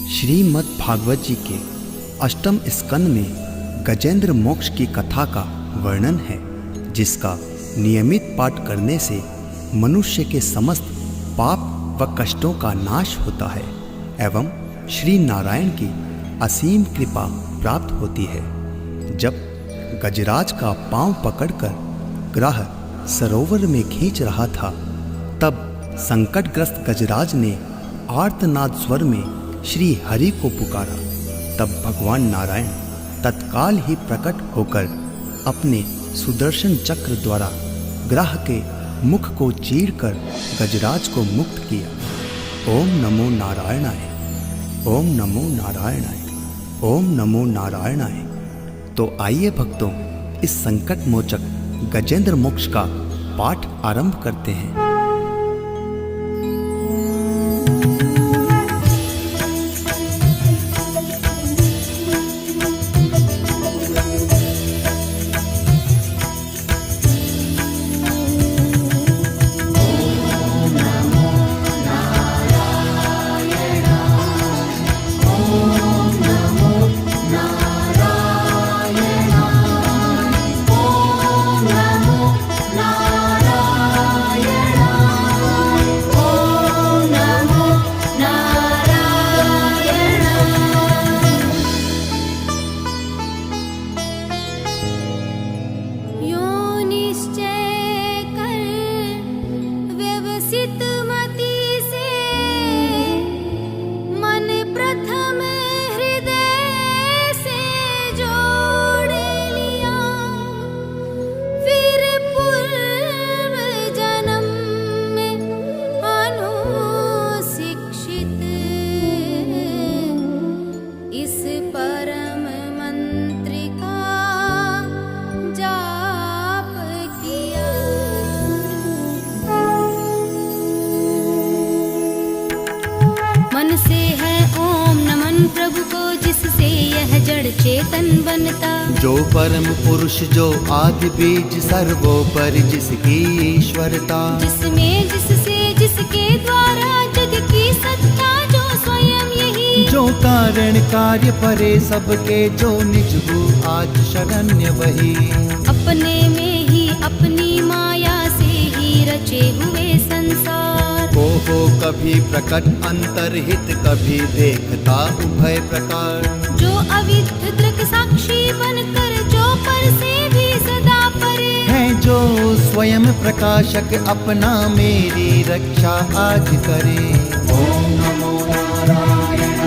श्रीमद् भागवत जी के अष्टम स्कंद में गजेंद्र मोक्ष की कथा का वर्णन है, जिसका नियमित पाठ करने से मनुष्य के समस्त पाप व कष्टों का नाश होता है एवं श्री नारायण की असीम कृपा प्राप्त होती है। जब गजराज का पांव पकड़कर ग्राह सरोवर में खींच रहा था, तब संकटग्रस्त गजराज ने आर्तनाद स्वर में श्री हरि को पुकारा। तब भगवान नारायण तत्काल ही प्रकट होकर अपने सुदर्शन चक्र द्वारा ग्राह के मुख को चीरकर गजराज को मुक्त किया। ओम नमो नारायणाय, ओम नमो नारायणाय, ओम नमो नारायणाय। तो आइए भक्तों, इस संकट मोचक गजेंद्र मोक्ष का पाठ आरंभ करते हैं। चेतन बनता, जो परम पुरुष जो आदि बीज सर्वोपरि जिसकी ईश्वरता, जिसमें जिससे जिसके द्वारा जग की सत्ता, जो स्वयं यही, जो कारण कार्य परे सबके, जो निज हु आज शरण्य वही, अपने में ही अपनी माया से ही रचे हुए संसार, हो कभी प्रकट अंतरहित, कभी देखता उभय प्रकार, जो अविद्ध दृक् साक्षी बनकर, जो पर से भी सदा परे है, जो स्वयं प्रकाशक अपना मेरी रक्षा आज करे। ओम नमो नारायण,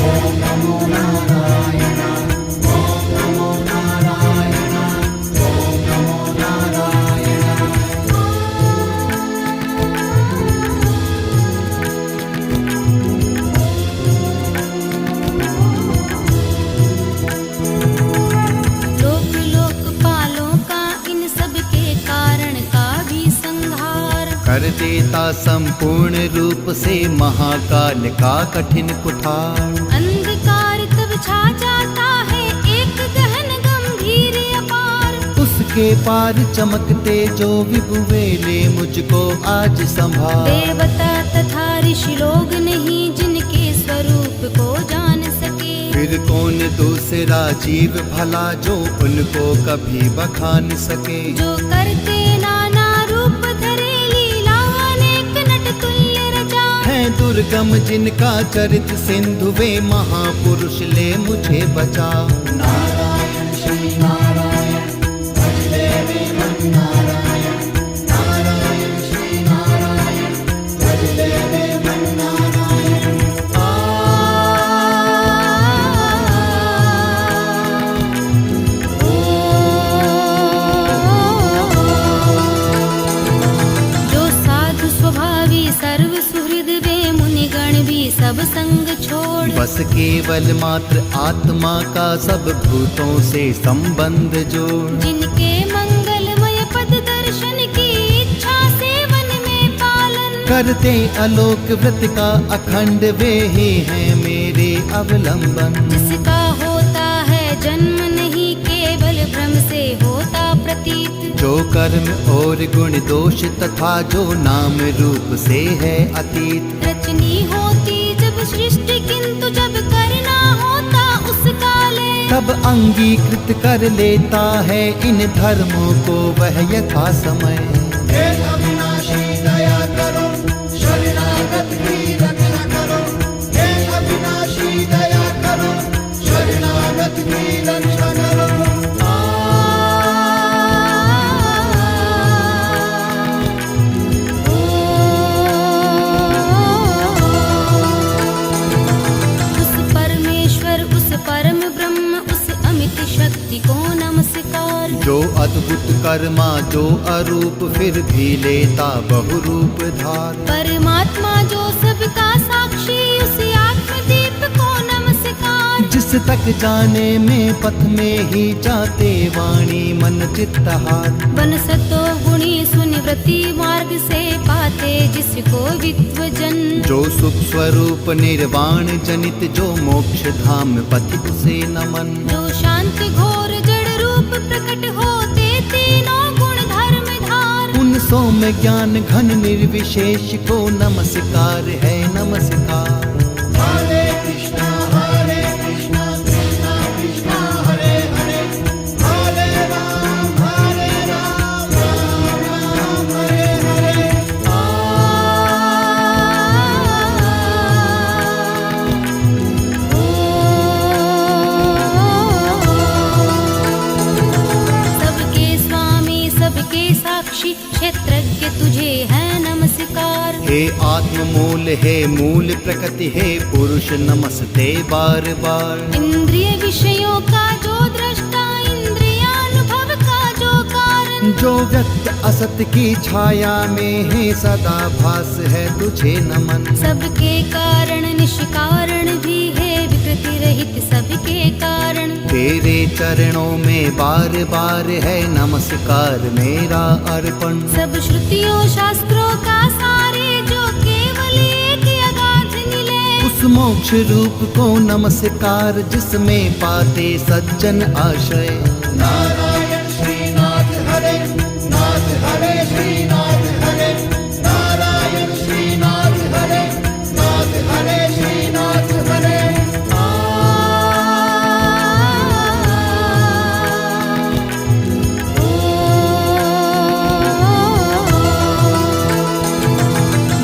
ओम नमो नारायण, ओम नमो नारायण, ओम नमो नारायण। कर देता संपूर्ण रूप से महाकाल का कठिन कुठार, अंधकार तब छा जाता है एक गहन गंभीर अपार, उसके पार चमकते जो विभु वेले मुझको आज संभाल, देवता तथा ऋषि लोग नहीं जिनके स्वरूप को जान सके, फिर कौन दूसरा जीव भला जो उनको कभी बखान सके, जो करते नाना रूप धरे है दुर्गम जिनका चरित सिंधु, वे महापुरुष ले मुझे बचा। नारायण श्री नारायण, भजले रे मन नारायण, नारायण श्री नारायण, भजले रे मन नारायण। जो साधु स्वभावी सर्व सब संग छोड़, बस केवल मात्र आत्मा का सब भूतों से संबंध जोड़, जिनके मंगलमय पद दर्शन की इच्छा से वन में पालन, करते आलोक व्रत का अखंड, वे ही हैं मेरे अवलंबन, जिसका होता है जन्म नहीं केवल भ्रम से होता प्रतीत, जो कर्म और गुण दोष तथा जो नाम रूप से है अतीत, रचनी होती जब सृष्टि किंतु जब जब अंगीकृत कर लेता है इन धर्मों को वह यथा समय, हे अविनाशी दया करो, शरणागत की रक्षा करो। हे अविनाशी दया करो, शरणागत की रक्षा करो। उस परमेश्वर, उस परम ब्रह्म, उस अमित शक्ति को नमस्कार। जो अद्भुत कर्मा, जो अरूप फिर भी लेता बहुरूप धार। परमात्मा जो सबका साक्षी, उस आत्मदीप को नमस्कार। जिस तक जाने में पथ में ही जाते वाणी मन चित्त हार। बन सतो गुणी सुनिवृत्ति मार्ग से पाते जिसको विद्वजन। जो सुख स्वरूप निर्वाण जनित, जो मोक्ष धाम पथि उसे नमन। जो शांत घोर जड़ रूप प्रकट होते तीनों गुण धर्म धार। उन सौम्य ज्ञान घन निर्विशेष को नमस्कार है नमस्कार। हरे कृष्णा कृष्णा कृष्णा हरे हरे, हरे राम राम राम हरे हरे। सबके स्वामी, सबके साक्षी, क्षेत्रज्ञ तुझे है नमस्कार। हे आत्म मूल, हे मूल प्रकृति, हे पुरुष नमस्ते बार बार। इंद्रिय विषयों का जो दृष्टा, इंद्रियानुभव का जो कारण। जो व्यक्त असत की छाया में है सदा भास है तुझे नमन। सबके कारण निष्कारण भी है, विकृति रहित सबके कारण। तेरे चरणों में बार बार है नमस्कार मेरा अर्पण। सब श्रुतियों शास्त्रों का सारे, जो केवल एक अगाध निलय। उस मोक्ष रूप को नमस्कार, जिसमें पाते सज्जन आश्रय। नारायण श्रीनाथ हरे, नाथ हरे श्रीनाथ हरे। नारायण श्रीनाथ हरे, नाथ हरे श्रीनाथ हरे।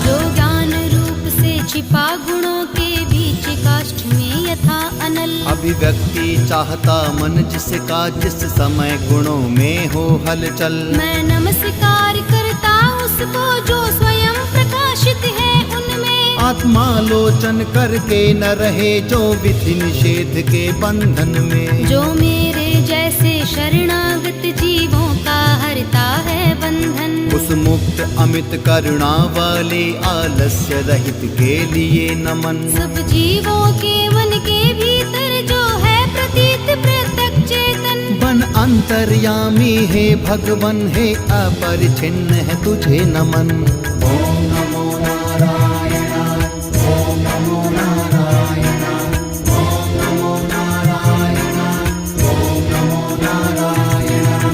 जो ज्ञान रूप से छिपा गुणों के बीच काष्ठ में यथा अनल। अभिव्यक्ति चाहता मन जिसका, जिस समय गुणों में हो हलचल। मैं नमस्कार करता उसको जो स्वयं प्रकाशित है उनमें। आत्मालोचन करके न रहे जो विधि निषेध के बंधन में। जो मेरे जैसे शरणागत जीवों का हरता है बंधन। उस मुक्त अमित करुणा वाले आलस्य रहित के लिए नमन। सब जीवों के मन के भीतर जो है प्रतीत पृथक चेतन। बन अंतर्यामी है भगवन, है अपरिछिन्न है तुझे नमन। ओम नमो नारायणाय, ओम नमो नारायणाय, ओम नमो नारायणाय, ओम नमो नारायणाय।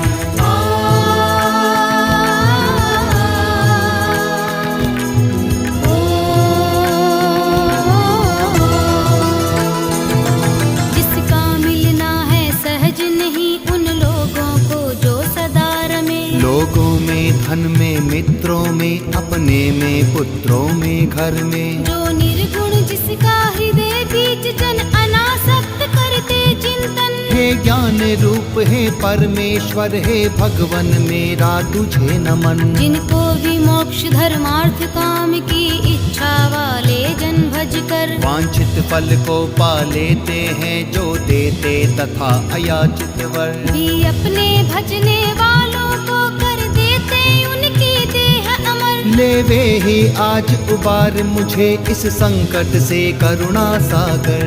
जिसका मिलना है सहज नहीं उन लोगों को जो सदा रमे। लोगों में, धन में, मित्रों में, अपने में, पुत्रों में, घर में। जो निर्गुण जिसका हृदय बीच जन अनासक्त करते चिंतन। हे ज्ञान रूप, हे परमेश्वर, हे भगवन मेरा तुझे नमन। जिनको भी मोक्ष धर्मार्थ काम की इच्छा वाले जन भज कर। वांछित फल को पा लेते हैं जो देते तथा अयाचित वर। भी अपने भजने वालों को कर देते उनकी देह अमर। ले वे ही आज उबार मुझे इस संकट से करुणा सागर।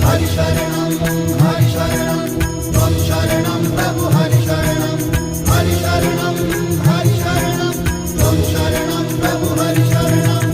हरि शरणम त्वं शरणम प्रभु, हरि शरणम, हरि शरणम, हरि शरणम त्वं शरणम प्रभु, हरि शरणम।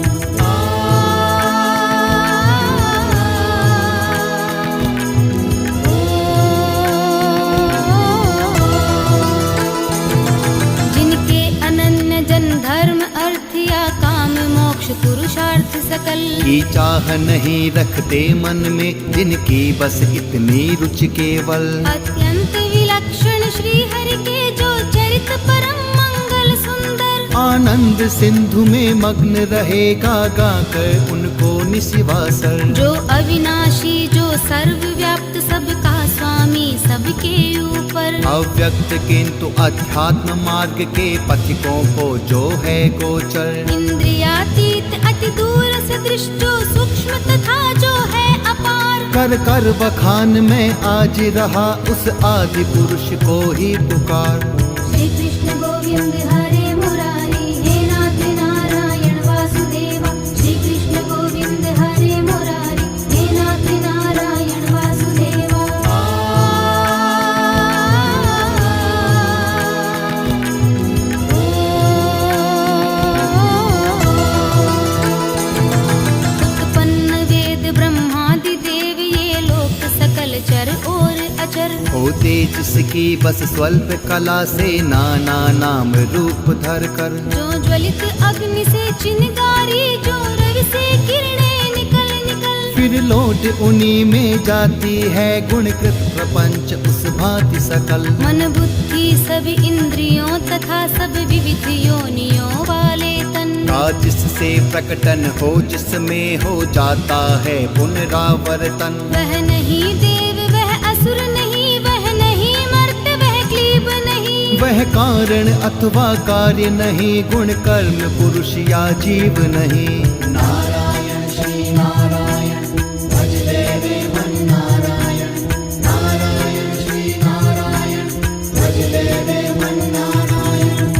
जिनके अनन्य जन धर्म अर्थ या काम मोक्ष पुरुषार्थ सकल। की चाह नहीं रखते मन में जिनकी बस इतनी रुचि केवल। अत्यंत विलक्षण श्री हरि के जो चरित परम मंगल सुंदर। आनंद सिंधु में मग्न रहेगा गाकर उनको निशिवासर। जो अविनाशी जो सर्वव्याप्त सबका स्वामी सबके ऊपर। अव्यक्त किंतु अध्यात्म मार्ग के पथिकों को जो है गोचर। इंद्रियातीत अति दूर सदृश जो सूक्ष्म तथा जो है अपार। कर कर बखान में आज रहा उस आदि पुरुष को ही पुकार। श्री कृष्ण गोविंद हरे मुरारी हे नाथ नारायण वासुदेवा। श्री कृष्ण गोविंद हरे मुरारी हे नाथ नारायण वासुदेवा। उत्पन्न वेद ब्रह्मादि देव ये लोक सकल चर और अचर। होते जिसकी बस स्वल्प कला से नाना नाम रूप धर कर। जो ज्वलित अग्नि से चिनगारी जो रवि से किरणें निकल निकल। फिर लौट उन्हीं में जाती है गुणकृत प्रपंच उस भांति सकल। मन बुद्धि सभी इंद्रियों तथा सब विविध योनियों वाले तन। का जिससे प्रकटन हो जिसमें हो जाता है पुनरावर्तन। वह नहीं देव वह असुर नहीं वह नहीं मर्त वह क्लीब नहीं। वह कारण अथवा कार्य नहीं गुण कर्म पुरुष या जीव नहीं। नारायण श्री नारायण भज देवे मन नारायण। नारायण श्री नारायण भज देवे मन नारायण।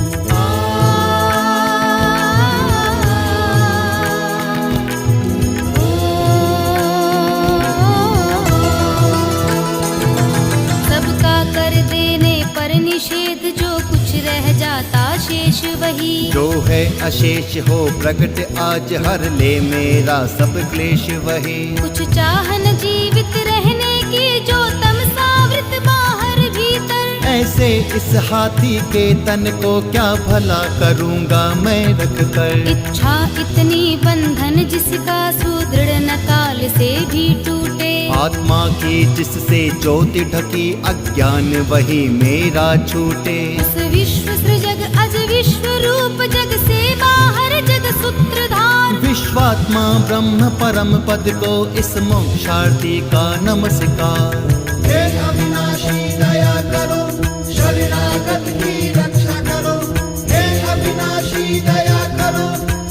सबका कर देने पर निषेध जो कुछ रह जाता शेष वही। जो है अशेष हो प्रकट आज हर ले मेरा सब क्लेश वही। कुछ चाहन जीवित रहने की जो तमसावृत बाहर भीतर। ऐसे इस हाथी के तन को क्या भला करूँगा मैं रख कर। इच्छा इतनी बंधन जिसका सुदृढ़ न काल से भी टूटे। आत्मा की जिससे ज्योति ढकी अज्ञान वही मेरा छूटे। उस विश्व सृजग अज विश्व रूप जग से बाहर जग सूत्रधार। विश्वात्मा ब्रह्म परम पद को इस मोक्षार्थी का नमस्कार। हे अविनाशी दया करो शरणागत की रक्षा करो। हे अविनाशी दया करो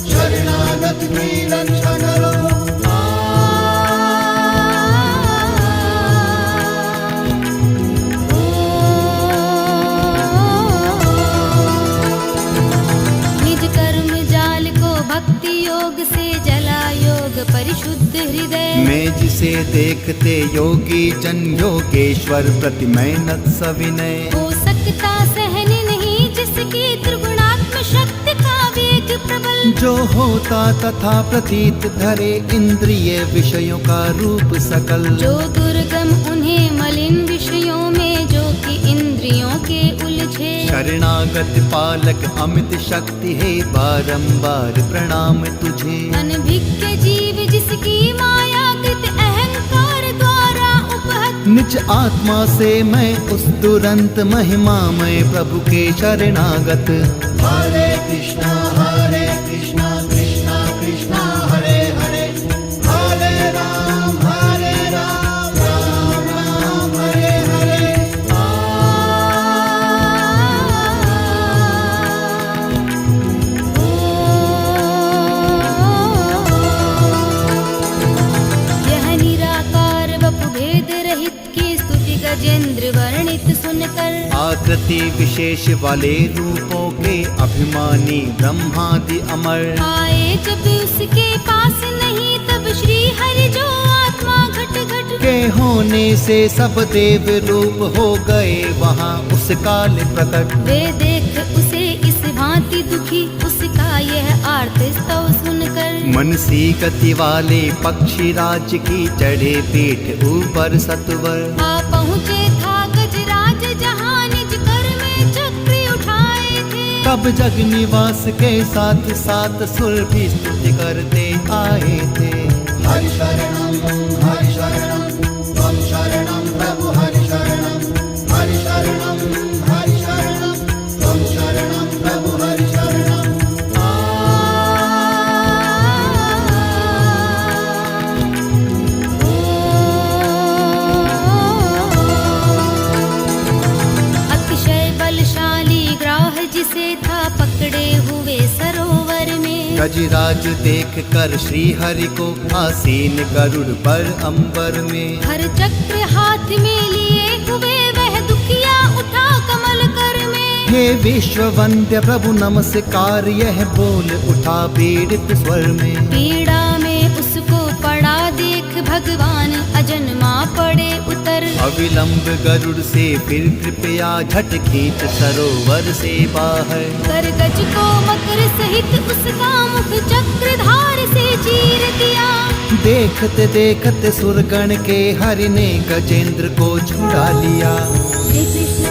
शरणागत की रक्षा करो। निज कर्म जाल को भक्ति योग से जला योग परिशुद्ध हृदय। मैं जिसे देखते योगी जन योगेश्वर प्रतिमैनत सविनय। हो सकता सहन नहीं जिसकी त्रिगुणात्म शक्ति का वेग प्रबल। जो होता तथा प्रतीत धरे इंद्रिय विषयों का रूप सकल। जो दुर्गम उन्हें मलिन विषयों में जो कि इंद्रियों के उलझे। शरणागत पालक अमित शक्ति है बारंबार प्रणाम तुझे। अनभिज्ञ जीव जिसकी माया कृत अहंकार द्वारा उपहत। निज आत्मा से मैं उस तुरंत महिमामय प्रभु के शरणागत। हरे कृष्णा कृष्णा कृष्णा हरे हरे। हरे राम राम राम हरे हरे। यह निराकार वपु भेद रहित की स्तुति गजेंद्र वर्णित सुनकर। आकृति विशेष वाले रूपों के अभिमानी ब्रह्मादि अमर। आए जब उसके पास नहीं तब श्री हरि जो आत्मा घट घट। के होने से सब देव रूप हो गए वहाँ उस काल प्रकट। वे देख उसे इस भांति दुखी उसका यह आर्त स्तव सुनकर। मनसी गति वाले पक्षी राज की चढ़े पीठ ऊपर सत्वर। आ पहुँचे था गजराज जहाँ निज कर में चक्र उठाए थे। तब जग निवास के साथ साथ सुर भी स्तुति करते आए थे। हरि शरणं त्वं शरणं प्रभु हरि शरणं त्वं शरणं प्रभु हरि शरणं। अतिशय बलशाली ग्राह जिसे था पकड़े हुए सरोवर में। गजराज देख कर श्री हरि को आसीन गरुड़ पर अंबर में। हर चक्र हाथ में लिए हुए वह दुखिया उठा कमल कर में। हे विश्व वंद्य प्रभु नमस्कार, यह बोल उठा पीड़ित स्वर में। पीड़ा में उसको पड़ा देख भगवान अजन्मा पड़े उतर। अविलंब गरुड़ से फिर कृपया झट खींच सरोवर से बाहर। कर गज को मकर सहित उसका मुख चक्रधार से चीर दिया। देखते देखते सुरगण के हरि ने गजेंद्र को छुड़ा लिया। श्री कृष्ण